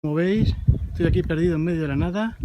Como veis, estoy aquí perdido en medio de la nada.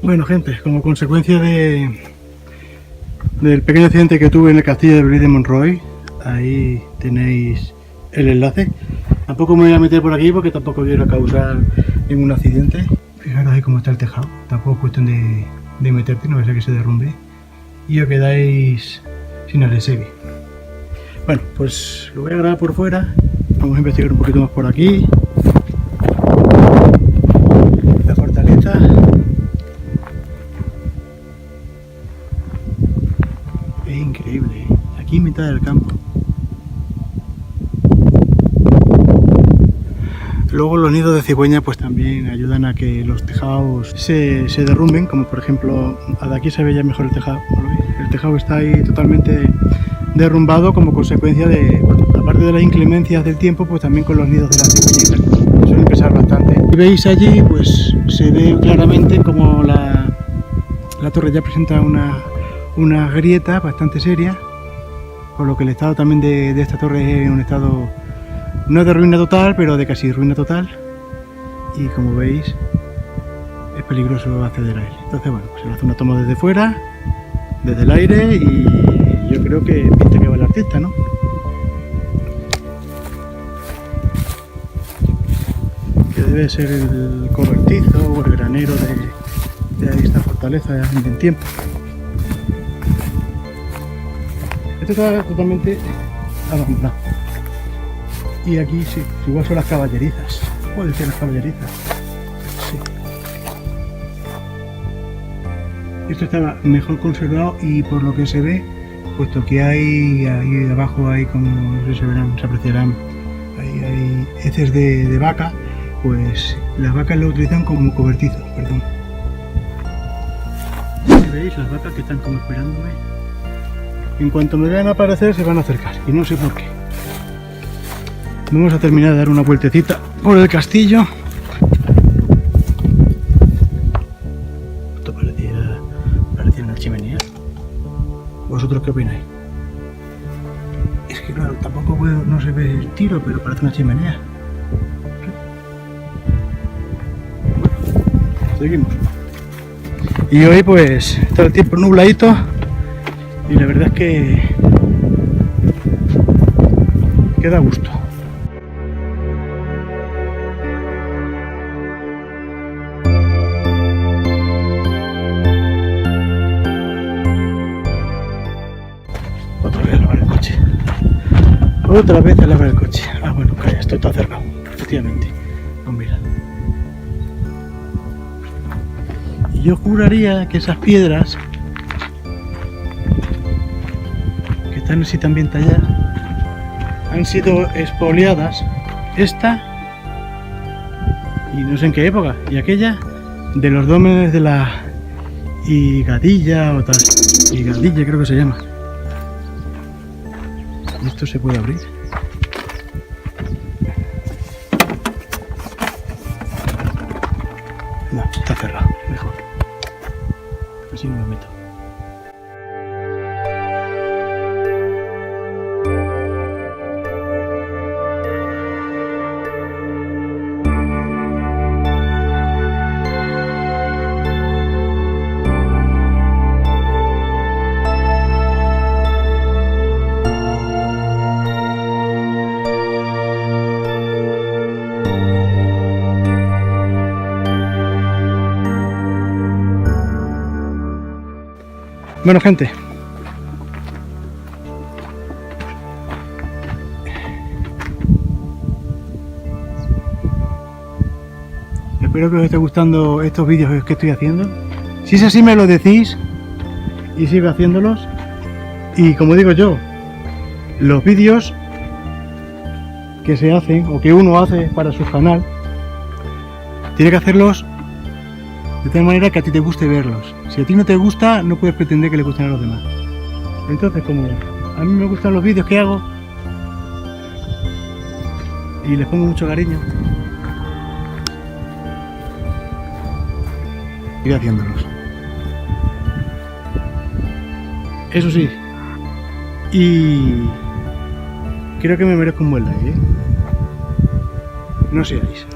Bueno, gente, como consecuencia del pequeño accidente que tuve en el castillo de Bride de Monroy, ahí tenéis el enlace. Tampoco me voy a meter por aquí porque tampoco quiero causar ningún accidente. Fijaros ahí cómo está el tejado, tampoco es cuestión de meterte, no va a ser que se derrumbe y os quedáis sin el SEBI. Bueno, pues lo voy a grabar por fuera, vamos a investigar un poquito más por aquí. La fortaleza. Es increíble, aquí en mitad del campo. Luego los nidos de cigüeña pues también ayudan a que los tejados se derrumben, como por ejemplo, de aquí se ve ya mejor el tejado. El tejado está ahí totalmente derrumbado como consecuencia de, bueno, aparte de las inclemencias del tiempo, pues también con los nidos de la cigüeña, que suelen pesar bastante. Y veis allí, pues se ve claramente como la torre ya presenta una grieta bastante seria, por lo que el estado también de esta torre es un estado no de ruina total, pero de casi ruina total, y como veis es peligroso acceder a él. Entonces bueno, pues se hace una toma desde fuera, desde el aire, y yo creo que pinta que va el artista, ¿no? Que debe ser el cobertizo o el granero de esta fortaleza en tiempo. Esto está totalmente abandonado. Y aquí sí, igual son las caballerizas. Puede ser las caballerizas. Sí. Esto estaba mejor conservado y por lo que se ve, puesto que hay ahí abajo, hay como no sé si se verán, se apreciarán, hay heces de vaca, pues las vacas lo utilizan como cobertizo, perdón. ¿Veis las vacas que están como esperándome? En cuanto me vean aparecer se van a acercar y no sé por qué. Vamos a terminar de dar una vueltecita por el castillo. Esto parecía una chimenea. ¿Vosotros qué opináis? Es que claro, tampoco no se ve el tiro, pero parece una chimenea. Bueno, seguimos. Y hoy pues está el tiempo nubladito y la verdad es que da gusto. otra vez a lavar el coche. Ah, bueno, calla, esto está cerrado, efectivamente. Pues mira. Y yo juraría que esas piedras, que están así también talladas, han sido expoliadas. Esta, y no sé en qué época, y aquella, de los dólmenes de la Higadilla o tal. Higadilla creo que se llama. ¿Y esto se puede abrir? No, está cerrado, mejor. Así no me meto. Bueno, gente, espero que os esté gustando estos vídeos que estoy haciendo. Si es así, me lo decís y sigo haciéndolos. Y como digo yo, los vídeos que se hacen o que uno hace para su canal, tiene que hacerlos de tal manera que a ti te guste verlos. Si a ti no te gusta, no puedes pretender que le gusten a los demás. Entonces, como a mí me gustan los vídeos que hago y les pongo mucho cariño, iré haciéndolos. Eso sí, y creo que me merezco un buen like, ¿eh? No seáis.